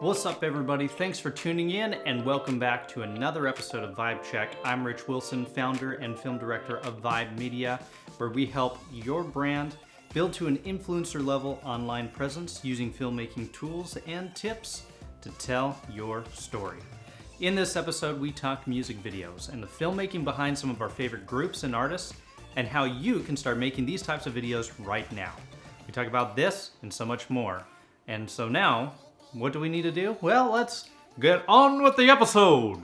What's up, everybody? Thanks for tuning in, and welcome back to another episode of Vibe Check. I'm Rich Wilson, founder and film director of Vibe Media, where we help your brand build to an influencer-level online presence using filmmaking tools and tips to tell your story. In this episode, we talk music videos and the filmmaking behind some of our favorite groups and artists, and how you can start making these types of videos right now. We talk about this and so much more. And so now, what do we need to do? Well, let's get on with the episode.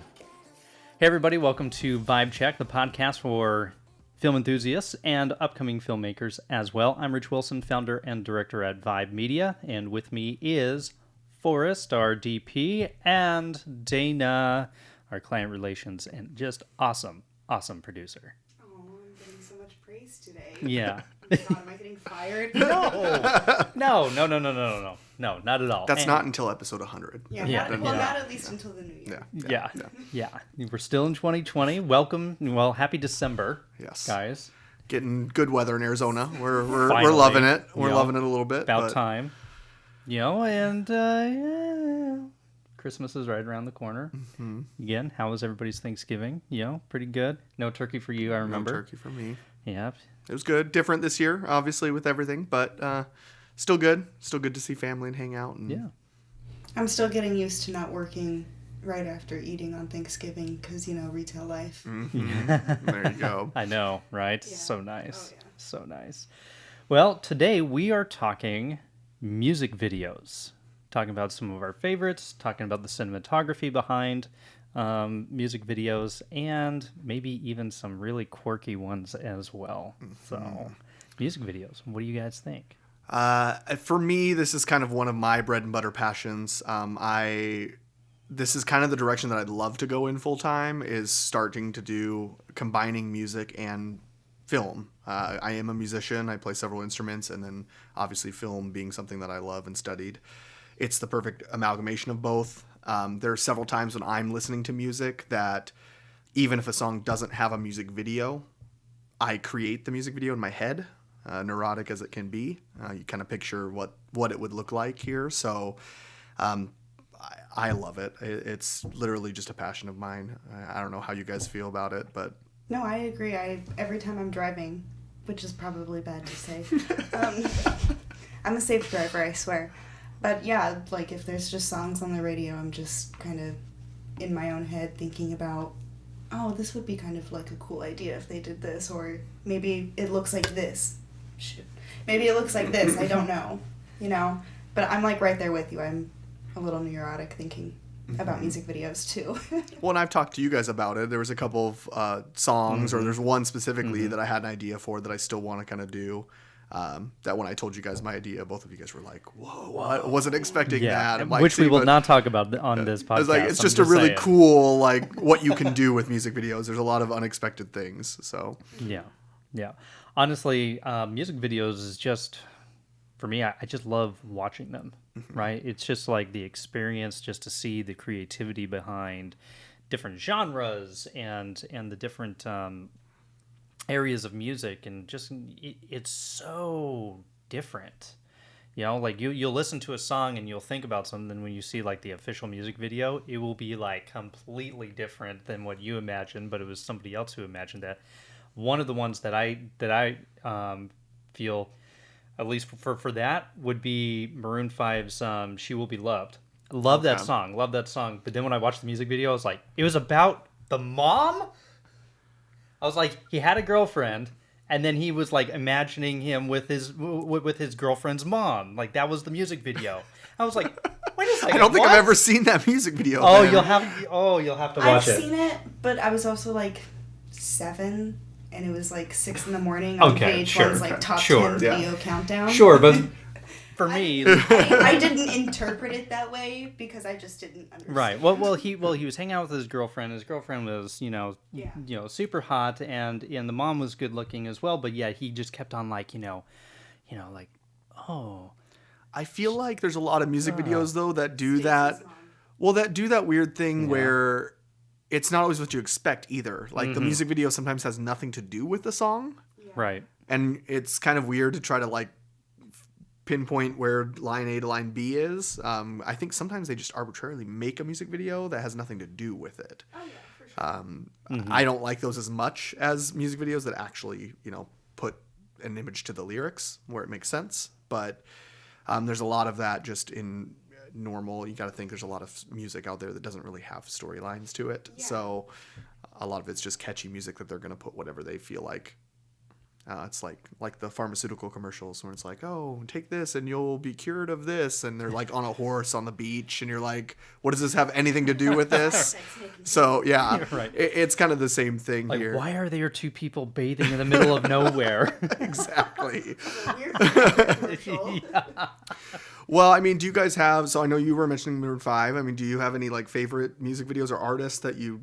Hey everybody, welcome to Vibe Check, the podcast for film enthusiasts and upcoming filmmakers as well. I'm Rich Wilson, founder and director at Vibe Media, and with me is Forrest, our DP, and Dana, our client relations, and just awesome producer. Oh, I'm getting so much praise today. Yeah. Oh my God, am I getting fired? No, not at all. That's not until episode 100. Not at least until the new year. Yeah. We're still in 2020. Welcome. Well, happy December. Yes. Guys. Getting good weather in Arizona. We're Finally. loving it. We're loving it a little bit. About time. Christmas is right around the corner. Mm-hmm. Again, how was everybody's Thanksgiving? Pretty good. No turkey for you, I remember. No turkey for me. Yeah. It was good. Different this year, obviously, with everything, but still good. Still good to see family and hang out. And... Yeah. I'm still getting used to not working right after eating on Thanksgiving because, retail life. Mm-hmm. There you go. I know, right? Yeah. So nice. Oh, yeah. So nice. Well, today we are talking music videos. Talking about some of our favorites, talking about the cinematography behind music videos, and maybe even some really quirky ones as well. Mm-hmm. So, music videos, what do you guys think? For me, this is kind of one of my bread and butter passions. This is kind of the direction that I'd love to go in full time, is starting to do combining music and film. I am a musician. I play several instruments, and then obviously film being something that I love and studied. It's the perfect amalgamation of both. There are several times when I'm listening to music that even if a song doesn't have a music video, I create the music video in my head, neurotic as it can be. You kind of picture what it would look like here. So I love it. It's literally just a passion of mine. I don't know how you guys feel about it, but... No, I agree. Every time I'm driving, which is probably bad to say, I'm a safe driver, I swear. But yeah, like if there's just songs on the radio, I'm just kind of in my own head thinking about, oh, this would be kind of like a cool idea if they did this, or maybe it looks like this. Shit. Maybe it looks like this. I don't know, But I'm like right there with you. I'm a little neurotic thinking about music videos too. Well, and I've talked to you guys about it. There was a couple of songs, or there's one specifically that I had an idea for that I still want to kind of do. That when I told you guys my idea, both of you guys were like, whoa. I wasn't expecting that. Which we will not talk about on this podcast. It's like, it's just a really saying. cool, like, what you can do with music videos. There's a lot of unexpected things, so. Yeah. Honestly, music videos is just, for me, I just love watching them, right? It's just like the experience just to see the creativity behind different genres and the different... areas of music, and just it's so different, like you'll listen to a song and you'll think about something. When you see like the official music video, it will be like completely different than what you imagined, but it was somebody else who imagined that. One of the ones that I feel, at least for that, would be Maroon 5's She Will Be Loved. Love that song, but then when I watched the music video, I was like, it was about the mom. I was like, he had a girlfriend, and then he was like imagining him with his girlfriend's mom. Like that was the music video. I was like, wait a second. I don't think I've ever seen that music video. Oh, man. you'll have to watch it. I've seen it, but I was also like 7, and it was like 6 in the morning on VH1's like top 10 video countdown. Sure, but for me, I didn't interpret it that way because I just didn't understand. Right. Well, he was hanging out with his girlfriend. His girlfriend was, super hot, and the mom was good looking as well. But yeah, he just kept on like, like, oh. I feel like there's a lot of music videos though that do that. Well, that do that weird thing where it's not always what you expect either. Like the music video sometimes has nothing to do with the song. Right. And it's kind of weird to try to like pinpoint where line A to line B is. I think sometimes they just arbitrarily make a music video that has nothing to do with it. Oh yeah, for sure. I don't like those as much as music videos that actually, put an image to the lyrics where it makes sense. But there's a lot of that just in normal. You got to think there's a lot of music out there that doesn't really have storylines to it. Yeah. So a lot of it's just catchy music that they're going to put whatever they feel like. It's like the pharmaceutical commercials where it's like, oh, take this and you'll be cured of this. And they're like on a horse on the beach. And you're like, what does this have anything to do with this? So, yeah, Right. It's kind of the same thing Like, here. why are there two people bathing in the middle of nowhere? Exactly. Weird commercial. Well, I mean, do you guys have, so I know you were mentioning Maroon 5. I mean, do you have any like favorite music videos or artists that you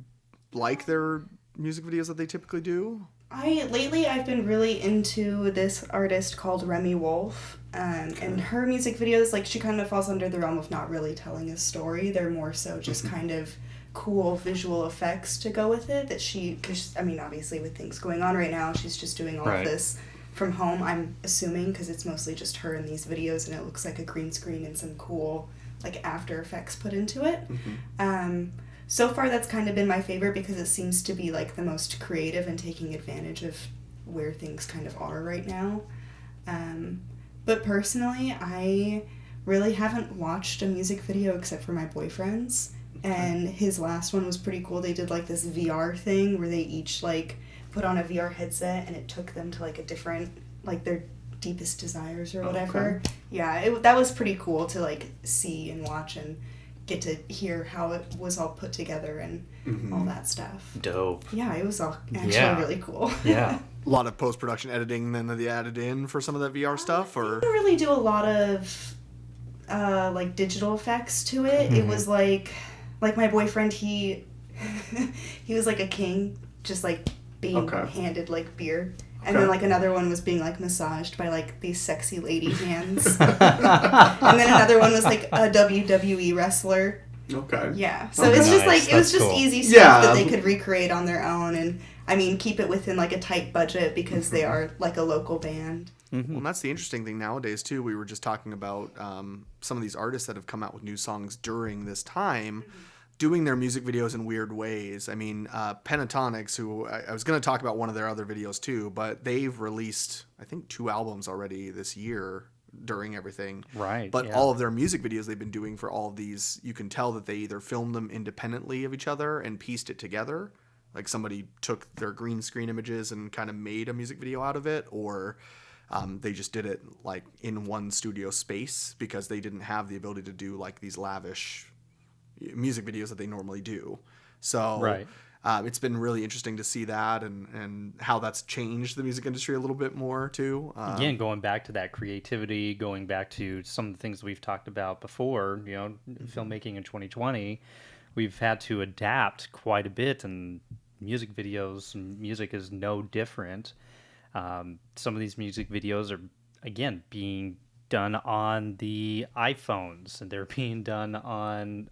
like their music videos that they typically do? Lately I've been really into this artist called Remy Wolf, and her music videos, like, she kind of falls under the realm of not really telling a story. They're more so just kind of cool visual effects to go with it. Because I mean, obviously with things going on right now, she's just doing all of this from home. I'm assuming because it's mostly just her in these videos, and it looks like a green screen and some cool like After Effects put into it. So far, that's kind of been my favorite because it seems to be, like, the most creative and taking advantage of where things kind of are right now. But personally, I really haven't watched a music video except for my boyfriend's. And his last one was pretty cool. They did, like, this VR thing where they each, like, put on a VR headset and it took them to, like, a different, like, their deepest desires or whatever. Okay. Yeah, that was pretty cool to, like, see and watch and get to hear how it was all put together and all that stuff. Dope. Yeah, it was all actually really cool. Yeah. A lot of post-production editing then that they added in for some of that VR stuff, or? I didn't really do a lot of like digital effects to it. It was like my boyfriend, he was like a king, just like being handed like beer. And then, like, another one was being, like, massaged by, like, these sexy lady hands. And then another one was, like, a WWE wrestler. Okay. Yeah. So it's just, like, it was just easy stuff that they could recreate on their own. And, I mean, keep it within, like, a tight budget because they are, like, a local band. Well, and that's the interesting thing nowadays, too. We were just talking about some of these artists that have come out with new songs during this time. Doing their music videos in weird ways. I mean, Pentatonics, who I was going to talk about one of their other videos too, but they've released, I think, 2 albums already this year during everything. Right. But all of their music videos they've been doing for all of these, you can tell that they either filmed them independently of each other and pieced it together. Like somebody took their green screen images and kind of made a music video out of it, or they just did it like in one studio space because they didn't have the ability to do like these lavish music videos that they normally do. So it's been really interesting to see that and how that's changed the music industry a little bit more too. Again, going back to that creativity, going back to some of the things we've talked about before, filmmaking in 2020, we've had to adapt quite a bit, and music videos and music is no different. Some of these music videos are, again, being done on the iPhones, and they're being done on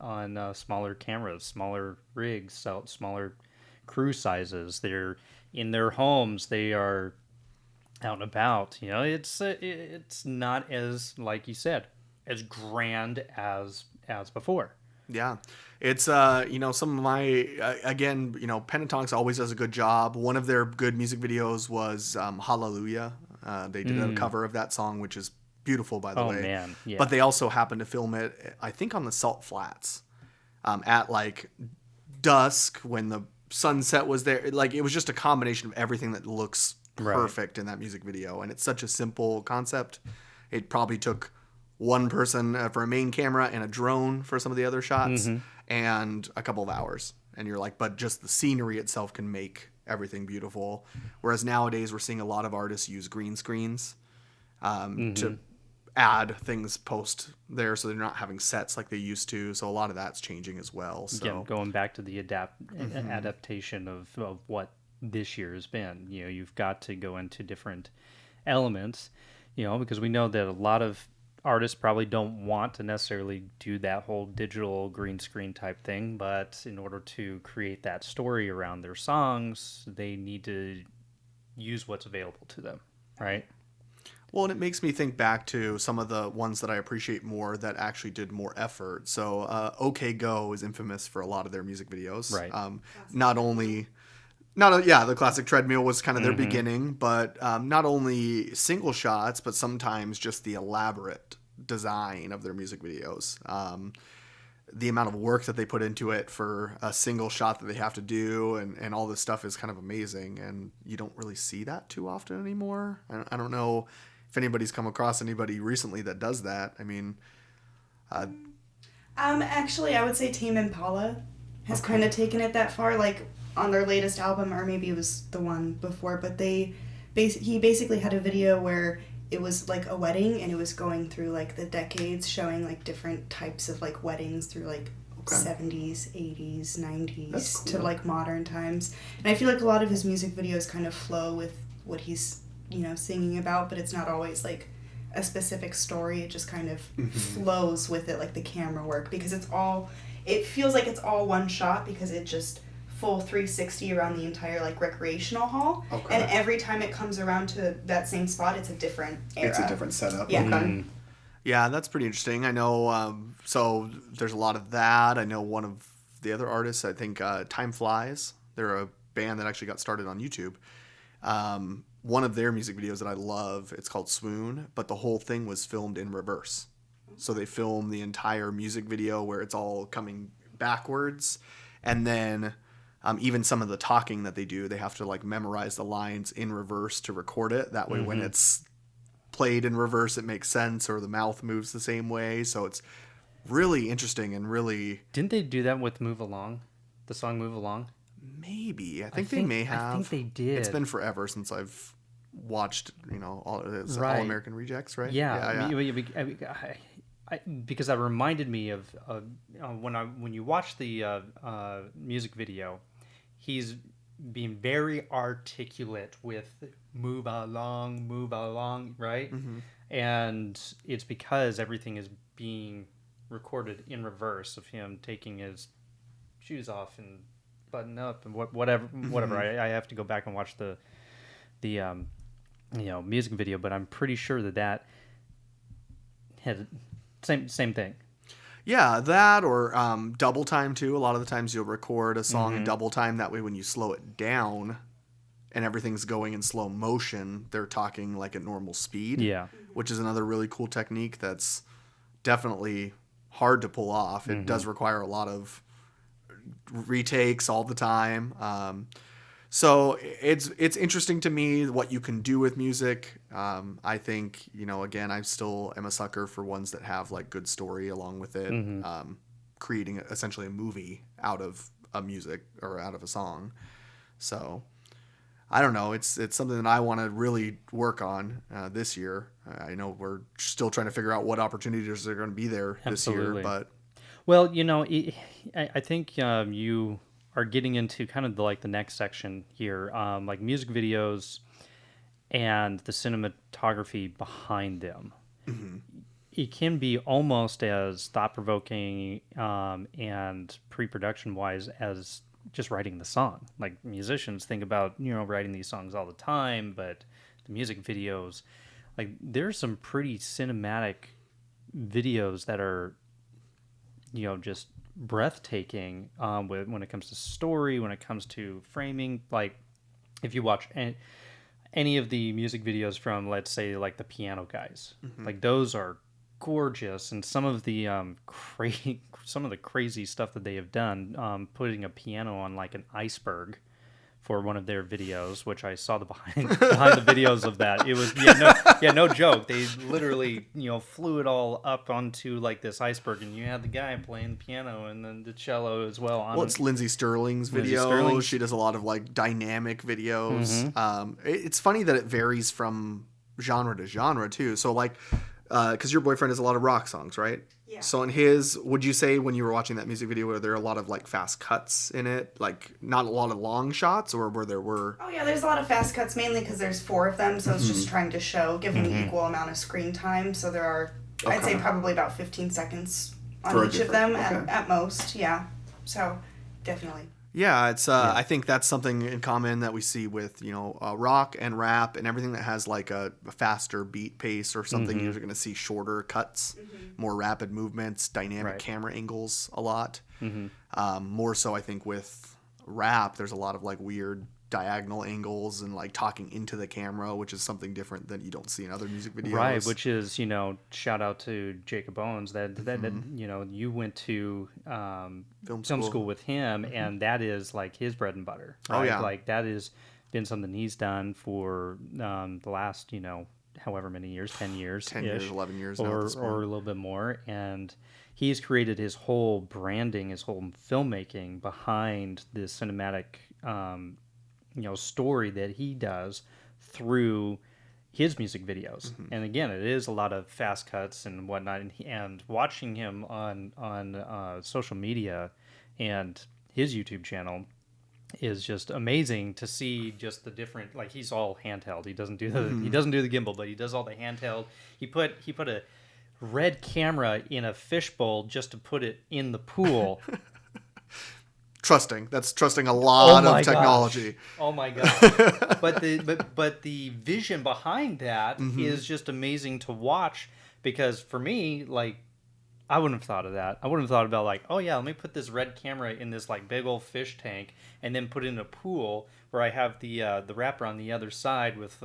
smaller cameras, smaller rigs, smaller crew sizes. They're in their homes. They are out and about. It's not as, like you said, as grand as before. Yeah. It's, some of my, again, Pentatonics always does a good job. One of their good music videos was Hallelujah. They did a cover of that song, which is beautiful, by the way. Oh, man. Yeah. But they also happened to film it, I think, on the Salt Flats at, like, dusk when the sunset was there. Like, it was just a combination of everything that looks perfect in that music video. And it's such a simple concept. It probably took one person for a main camera and a drone for some of the other shots and a couple of hours. And you're like, but just the scenery itself can make everything beautiful. Whereas nowadays we're seeing a lot of artists use green screens to add things post there, so they're not having sets like they used to. So a lot of that's changing as well. So again, going back to the adaptation of what this year has been, you've got to go into different elements, because we know that a lot of artists probably don't want to necessarily do that whole digital green screen type thing, but in order to create that story around their songs, they need to use what's available to them, right? Well, and it makes me think back to some of the ones that I appreciate more that actually did more effort. So, OK Go is infamous for a lot of their music videos. Right. Not only, the classic treadmill was kind of their beginning, but not only single shots, but sometimes just the elaborate design of their music videos. The amount of work that they put into it for a single shot that they have to do and all this stuff is kind of amazing. And you don't really see that too often anymore. I don't know if anybody's come across anybody recently that does that. I mean, actually, I would say Tame Impala has kind of taken it that far, like on their latest album, or maybe it was the one before, but he basically had a video where it was like a wedding, and it was going through like the decades, showing like different types of like weddings through like 70s, 80s, 90s to like modern times. And I feel like a lot of his music videos kind of flow with what he's, singing about, but it's not always like a specific story. It just kind of flows with it, like the camera work, because it feels like it's all one shot, because it just full 360 around the entire like recreational hall, and every time it comes around to that same spot, it's a different era. It's a different setup. Yeah. Yeah, that's pretty interesting. I know, so there's a lot of that. I know one of the other artists, I think Time Flies, they're a band that actually got started on YouTube. One of their music videos that I love, it's called Swoon, but the whole thing was filmed in reverse. So they film the entire music video where it's all coming backwards, and then even some of the talking that they do, they have to like memorize the lines in reverse to record it. That way when it's played in reverse, it makes sense, or the mouth moves the same way. So it's really interesting and really... Didn't they do that with Move Along? The song Move Along? Maybe. I think they may have. I think they did. It's been forever since I've watched, All American Rejects, right? Yeah. Because that reminded me of when you watch the music video, he's being very articulate with move along, right? And it's because everything is being recorded in reverse of him taking his shoes off and button up and whatever. I have to go back and watch the music video, but I'm pretty sure that had same thing. Yeah, that or double time too. A lot of the times you'll record a song in double time. That way when you slow it down and everything's going in slow motion, they're talking like at normal speed. Yeah. Which is another really cool technique that's definitely hard to pull off. It does require a lot of retakes all the time. So it's interesting to me what you can do with music. I think, again, I still am a sucker for ones that have like good story along with it, creating essentially a movie out of a music or out of a song. So I don't know. It's something that I want to really work on this year. I know we're still trying to figure out what opportunities are going to be there this year, but well, I think you are getting into kind of the next section here, like music videos and the cinematography behind them. It can be almost as thought-provoking and pre-production-wise as just writing the song. Like musicians think about, writing these songs all the time, but the music videos, like there's some pretty cinematic videos that are, just breathtaking when it comes to story, when it comes to framing. Like if you watch any of the music videos from, let's say, like the Piano Guys, like those are gorgeous, and some of the crazy stuff that they have done, putting a piano on like an iceberg for one of their videos, which I saw the behind the videos of that. It was no joke. They literally flew it all up onto like this iceberg, and you had the guy playing the piano and then the cello as well. Well, it's Lindsay Sterling's video. She does a lot of like dynamic videos. It's funny that it varies from genre to genre too. So like, because your boyfriend has a lot of rock songs, right? Yeah. So in his, would you say when you were watching that music video, were there a lot of like fast cuts in it? Like not a lot of long shots, or were? Oh yeah, there's a lot of fast cuts, mainly because there's 4 of them, so it's just trying to give them equal amount of screen time. So there are, I'd say probably about 15 seconds on each of them at most. Yeah. So definitely. Yeah, it's. I think that's something in common that we see with rock and rap and everything that has like a faster beat pace or something. You're going to see shorter cuts, more rapid movements, dynamic camera angles a lot. More so, I think with rap, there's a lot of like weird diagonal angles and like talking into the camera, which is something different than you don't see in other music videos. Right, which is, shout out to Jacob Owens that you went to film school with him, and that is like his bread and butter. Right? Oh yeah, like that has been something he's done for the last however many years, 10 years, 11 years or now at this point. Or a little bit more, and he's created his whole branding, his whole filmmaking behind this cinematic story that he does through his music videos. And again, it is a lot of fast cuts and whatnot, and watching him on social media and his YouTube channel is just amazing to see. Just the different, like, he's all handheld. He doesn't do the gimbal, but he does all the handheld. He put a red camera in a fishbowl just to put it in the pool. That's trusting a lot of technology. Gosh. Oh my gosh. but the vision behind that is just amazing to watch, because for me, like, I wouldn't have thought of that. I wouldn't have thought about like, oh yeah, let me put this red camera in this like big old fish tank and then put it in a pool where I have the wrapper on the other side with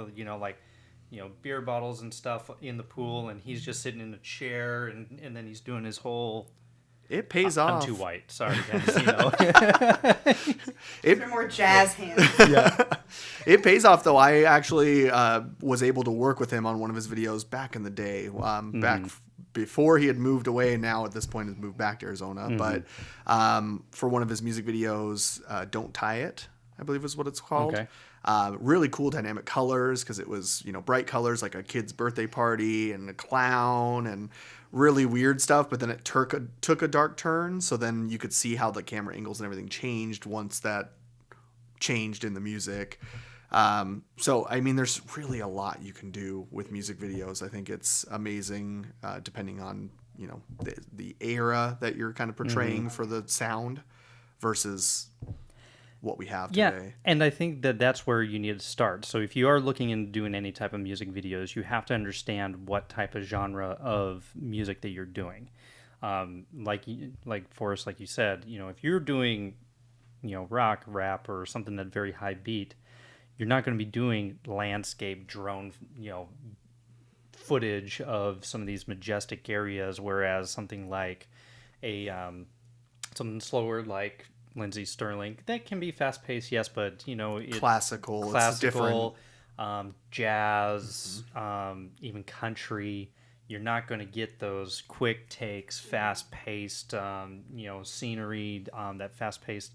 beer bottles and stuff in the pool, and he's just sitting in a chair and then he's doing his whole. It pays off. I'm too white. Sorry, guys. For more jazz hands. Yeah. It pays off, though. I actually was able to work with him on one of his videos back in the day, back before he had moved away. Now, at this point, has moved back to Arizona. But for one of his music videos, Don't Tie It, I believe is what it's called. Okay. Really cool dynamic colors, because it was, bright colors like a kid's birthday party and a clown and really weird stuff, but then it took a dark turn, so then you could see how the camera angles and everything changed once that changed in the music. So, I mean, there's really a lot you can do with music videos. I think it's amazing, depending on, the era that you're kind of portraying for the sound versus what we have today. Yeah, and I think that's where you need to start. So if you are looking into doing any type of music videos, you have to understand what type of genre of music that you're doing. Like Forrest, like you said, if you're doing, rock, rap, or something that's very high beat, you're not going to be doing landscape drone, footage of some of these majestic areas, whereas something like something slower like Lindsey Sterling, that can be fast paced, yes, but it's classical, it's different. Jazz, even country. You're not going to get those quick takes, fast paced, scenery, that fast paced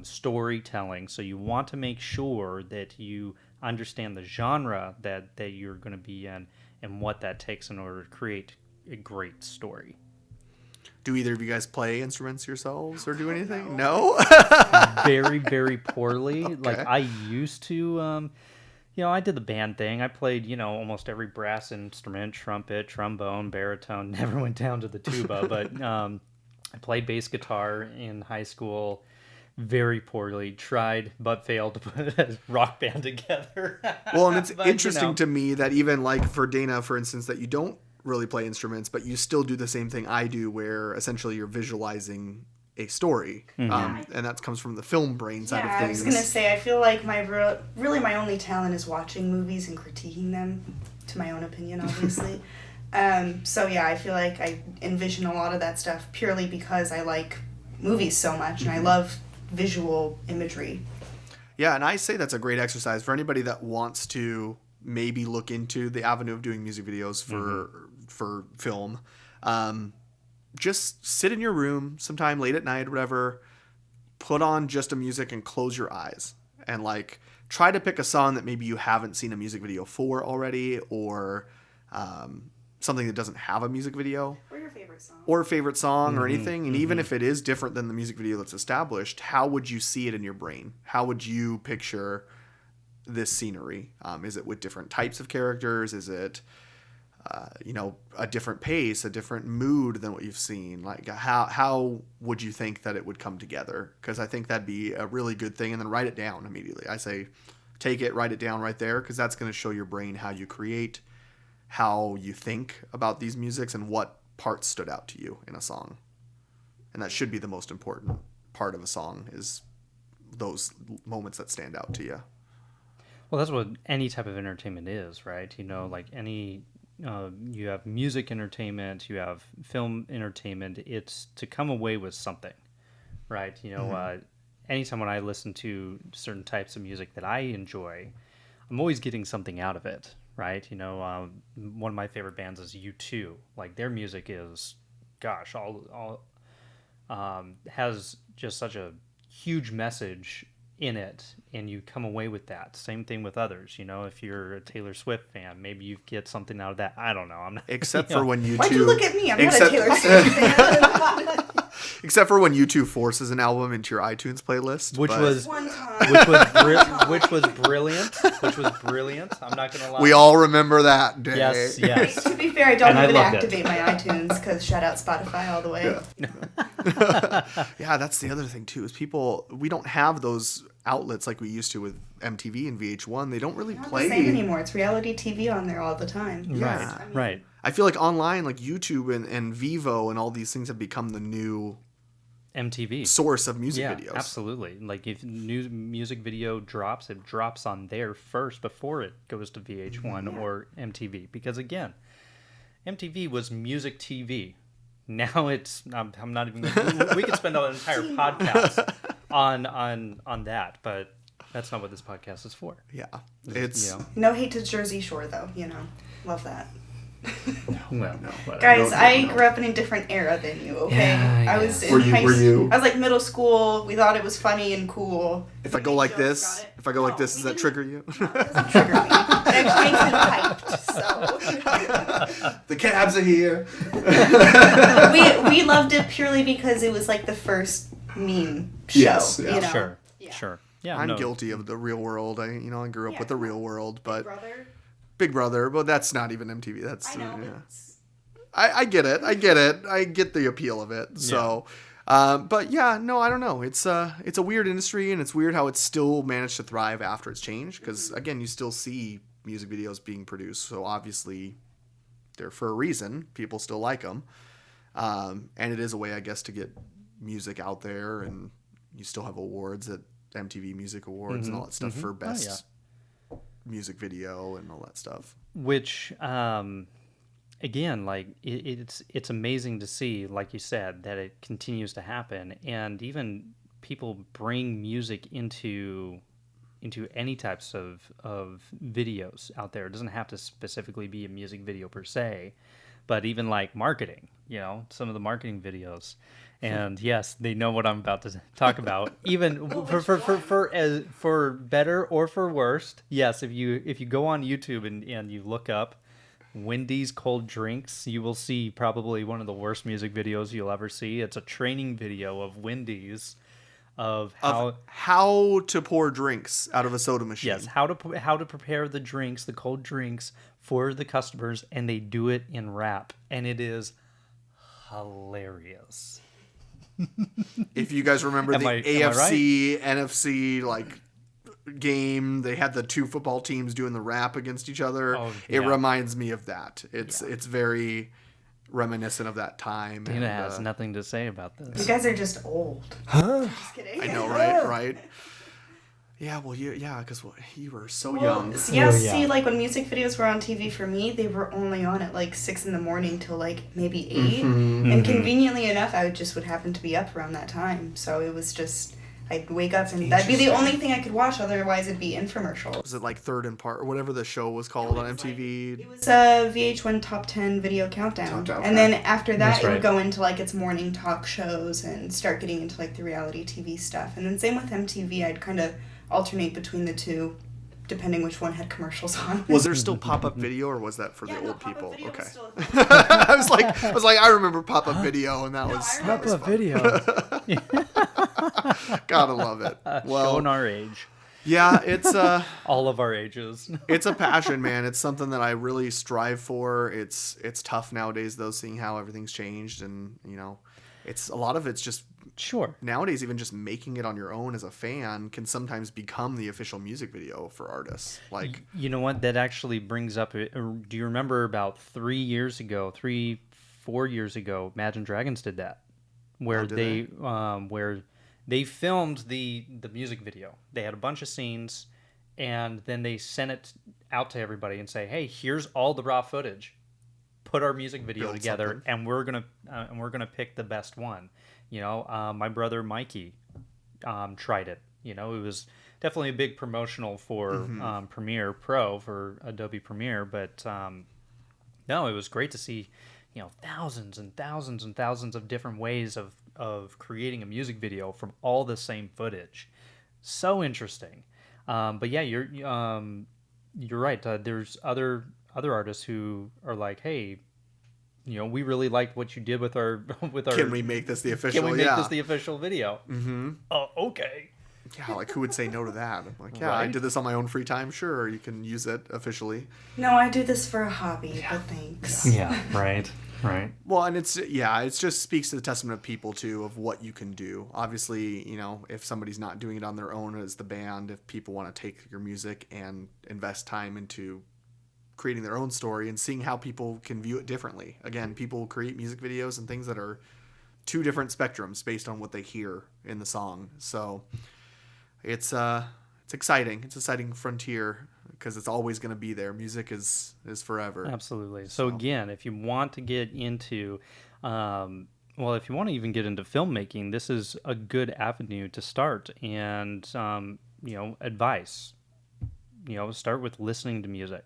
storytelling. So you want to make sure that you understand the genre that you're going to be in and what that takes in order to create a great story. Do either of you guys play instruments yourselves or do anything? No? Very, very poorly. Okay. Like, I used to, I did the band thing. I played, almost every brass instrument, trumpet, trombone, baritone, never went down to the tuba. But I played bass guitar in high school very poorly. Tried, but failed to put a rock band together. Well, and it's interesting to me that even like for Dana, for instance, that you don't really play instruments, but you still do the same thing I do, where essentially you're visualizing a story, and that comes from the film brain side of things. I was gonna say, I feel like my only talent is watching movies and critiquing them, to my own opinion, obviously. So yeah, I feel like I envision a lot of that stuff purely because I like movies so much and I love visual imagery. Yeah, and I say that's a great exercise for anybody that wants to maybe look into the avenue of doing music videos for film. Just sit in your room sometime late at night or whatever, put on just a music and close your eyes and like try to pick a song that maybe you haven't seen a music video for already, or something that doesn't have a music video, or your favorite song or anything. And even if it is different than the music video that's established, how would you see it in your brain? How would you picture this scenery? Is it with different types of characters? Is it a different pace, a different mood than what you've seen? Like how would you think that it would come together? Because I think that'd be a really good thing. And then write it down immediately. I say take it, write it down right there, because that's going to show your brain how you create, how you think about these musics, and what parts stood out to you in a song. And that should be the most important part of a song, is those moments that stand out to you. Well, that's what any type of entertainment is, right? Like any, you have music entertainment, you have film entertainment. It's to come away with something, right? Anytime when I listen to certain types of music that I enjoy, I'm always getting something out of it, right? One of my favorite bands is U2. Like their music is, gosh, all has just such a huge message in it, and you come away with that. Same thing with others. If you're a Taylor Swift fan, maybe you get something out of that. I don't know. I'm not. Except for when U2. Why'd you look at me? I'm not a Taylor Swift fan. Except for when U2 forces an album into your iTunes playlist, which was One time. which was brilliant. I'm not gonna lie. We all remember that day. Yes. To be fair, I don't And I even loved it. activate my iTunes because shout out Spotify all the way. Yeah, that's the other thing too. Is we don't have those outlets like we used to with MTV and VH1. They don't really Not play the same anymore. It's reality TV on there all the time. Yeah. Right. I feel like online, like YouTube and Vivo and all these things have become the new MTV source of music yeah, videos. absolutely. Like if new music video drops, it drops on there first before it goes to VH1 or MTV. Because again, MTV was music TV. Now it's I'm not even. We could spend an entire podcast on that, but that's not what this podcast is for. Yeah, it's No hate to Jersey Shore though. Love that. Well, Guys, I grew up in a different era than you, okay? Yeah, I was in Were you- high were you- I was like middle school. We thought it was funny and cool. If I go like this, does that trigger you? No, it doesn't trigger me. It actually makes me hyped, so. The cabs are here. we loved it purely because it was like the first meme show, Yes, yeah. Sure. Yeah. Sure. Yeah, I'm no. guilty of the Real World. I grew up with the Real World, but Brother? Big Brother, but that's not even MTV. That's I know, yeah. but it's... I get it. I get the appeal of it. So, but yeah, no, I don't know. It's a weird industry, and it's weird how it's still managed to thrive after it's changed. Because again, you still see music videos being produced, so obviously they're for a reason. People still like them, and it is a way, I guess, to get music out there. And you still have awards at MTV Music Awards and all that stuff for best music video and all that stuff. Which, again, like it's amazing to see, like you said, that it continues to happen, and even people bring music into any types of videos out there. It doesn't have to specifically be a music video per se, but even like marketing, some of the marketing videos. And yes, they know what I'm about to talk about. Even for better or for worst, yes. If you go on YouTube and you look up Wendy's cold drinks, you will see probably one of the worst music videos you'll ever see. It's a training video of Wendy's of how to pour drinks out of a soda machine. Yes, how to prepare the drinks, the cold drinks for the customers, and they do it in rap, and it is hilarious. If you guys remember Am the I AFC, NFC like game, they had the two football teams doing the rap against each other. Oh, It yeah. reminds me of that. It's very reminiscent of that time. Dana has nothing to say about You this. guys are just old. Just kidding. I know, right? Yeah, well, because you were so young. Yeah, Oh, yeah. see, like when music videos were on TV for me, they were only on at like 6 a.m. till like maybe 8. And conveniently enough, I would happen to be up around that time. So it was just, I'd wake up and that'd be the only thing I could watch. Otherwise, it'd be infomercials. Was it like Third and Part or whatever the show was called on MTV? It was a VH1 Top 10 video countdown. And then after that, That's it right. would go into like its morning talk shows and start getting into like the reality TV stuff. And then same with MTV, I'd kind of alternate between the two, depending which one had commercials on. Was there still pop-up video, or was that for the old people? Video was Okay. still I was like, I remember pop-up video, and that was I remember Pop-up video. gotta love it. Well, Showing our age. Yeah, it's All of our ages. it's a passion, man. It's something that I really strive for. It's tough nowadays though, seeing how everything's changed, and it's a lot of it's just Sure. nowadays even just making it on your own as a fan can sometimes become the official music video for artists. Like, You know what? That actually brings up. Do you remember about 3 years ago, 4 years ago, Imagine Dragons did that, where where they filmed the music video. They had a bunch of scenes, and then they sent it out to everybody and say, "Hey, here's all the raw footage. Put our music video Build together, something. and we're gonna pick the best one." My brother Mikey tried it. It was definitely a big promotional for Premiere Pro, for Adobe Premiere, but no, it was great to see thousands and thousands and thousands of different ways of creating a music video from all the same footage. So interesting. But yeah, you're right. There's other artists who are like, hey, we really liked what you did with our can we make this the official? Can we make this the official video? Mm-hmm. Oh, okay. Yeah, like who would say no to that? I'm like, yeah, I Right? did this on my own free time. Sure, you can use it officially. No, I do this for a hobby, but thanks. Yeah, right. Well, and it just speaks to the testament of people too, of what you can do. Obviously, if somebody's not doing it on their own as the band, if people want to take your music and invest time into creating their own story and seeing how people can view it differently. Again, people create music videos and things that are two different spectrums based on what they hear in the song. So it's exciting. It's an exciting frontier because it's always going to be there. Music is forever. Absolutely. So again, if you want to get into, if you want to even get into filmmaking, this is a good avenue to start. And advice. Start with listening to music.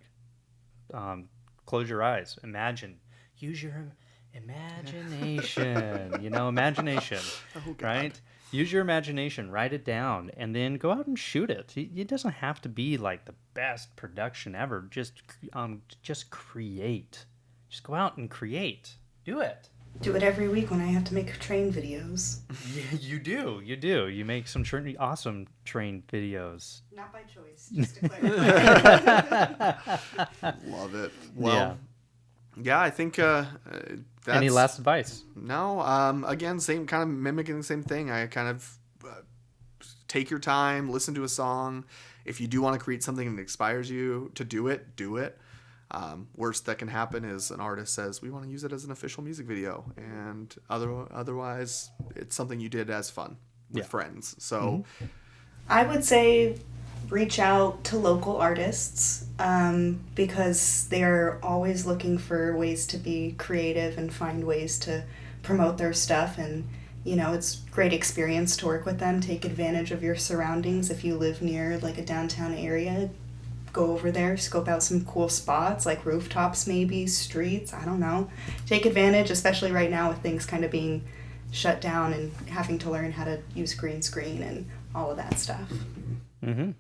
Close your eyes. Imagine. Use your imagination. Imagination. Oh, God. Right? Use your imagination. Write it down, and then go out and shoot it. It doesn't have to be like the best production ever. Just create. Just go out and create. Do it. Do it every week when I have to make train videos. You do. You make some awesome train videos. Not by choice, just to clarify. Love it. Well, yeah, I think that's... Any last advice? No. Again, same kind of mimicking the same thing. I kind of take your time, listen to a song. If you do want to create something that inspires you to do it, do it. Worst that can happen is an artist says, we want to use it as an official music video. And otherwise, it's something you did as fun with friends. So I would say reach out to local artists because they're always looking for ways to be creative and find ways to promote their stuff. And, it's great experience to work with them. Take advantage of your surroundings. If you live near like a downtown area, go over there, scope out some cool spots like rooftops, maybe streets. I don't know. Take advantage, especially right now with things kind of being shut down and having to learn how to use green screen and all of that stuff. Mm-hmm.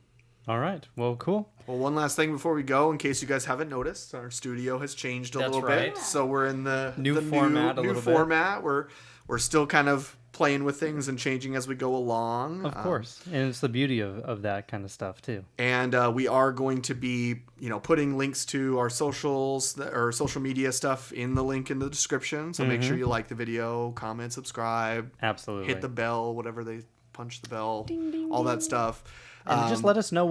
All right. Well, cool. Well, one last thing before we go, in case you guys haven't noticed, our studio has changed a That's little right. bit. So we're in the New format a new little bit. format. We're still kind of playing with things and changing as we go along. Of course. And it's the beauty of that kind of stuff, too. And we are going to be, putting links to our socials or social media stuff in the link in the description. So make sure you like the video, comment, subscribe. Absolutely. Hit the bell, whatever they punch the bell, all that stuff. And just let us know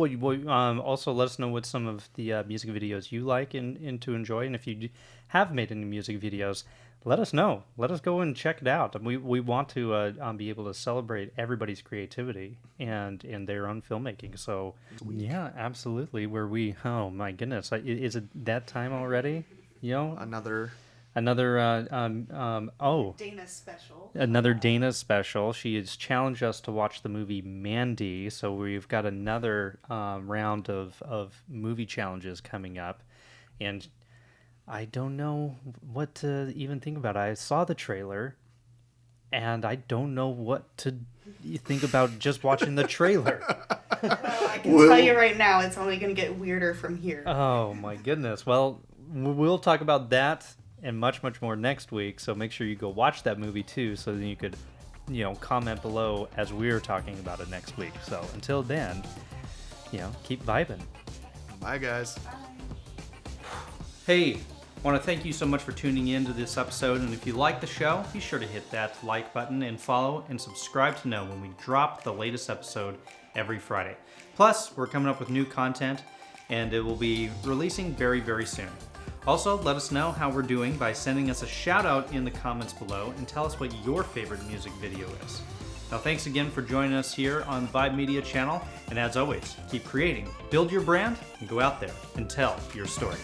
also let us know what some of the music videos you like and to enjoy. And if you have made any music videos, let us know. Let us go and check it out. We want to be able to celebrate everybody's creativity and their own filmmaking. So yeah, absolutely. Oh my goodness, is it that time already? Another Dana special. Another Dana special. She has challenged us to watch the movie Mandy, so we've got another round of movie challenges coming up, and I don't know what to even think about. I saw the trailer, and I don't know what to think about just watching the trailer. Well, I can tell you right now, it's only going to get weirder from here. Oh my goodness. Well, we'll talk about that and much, much more next week. So make sure you go watch that movie too, so then you could, comment below as we're talking about it next week. So until then, keep vibing. Bye, guys. Hey, I want to thank you so much for tuning in to this episode, and if you like the show, be sure to hit that like button and follow and subscribe to know when we drop the latest episode every Friday. Plus, we're coming up with new content, and it will be releasing very, very soon. Also, let us know how we're doing by sending us a shout out in the comments below and tell us what your favorite music video is. Now, thanks again for joining us here on the Vibe Media channel, and as always, keep creating, build your brand, and go out there and tell your story.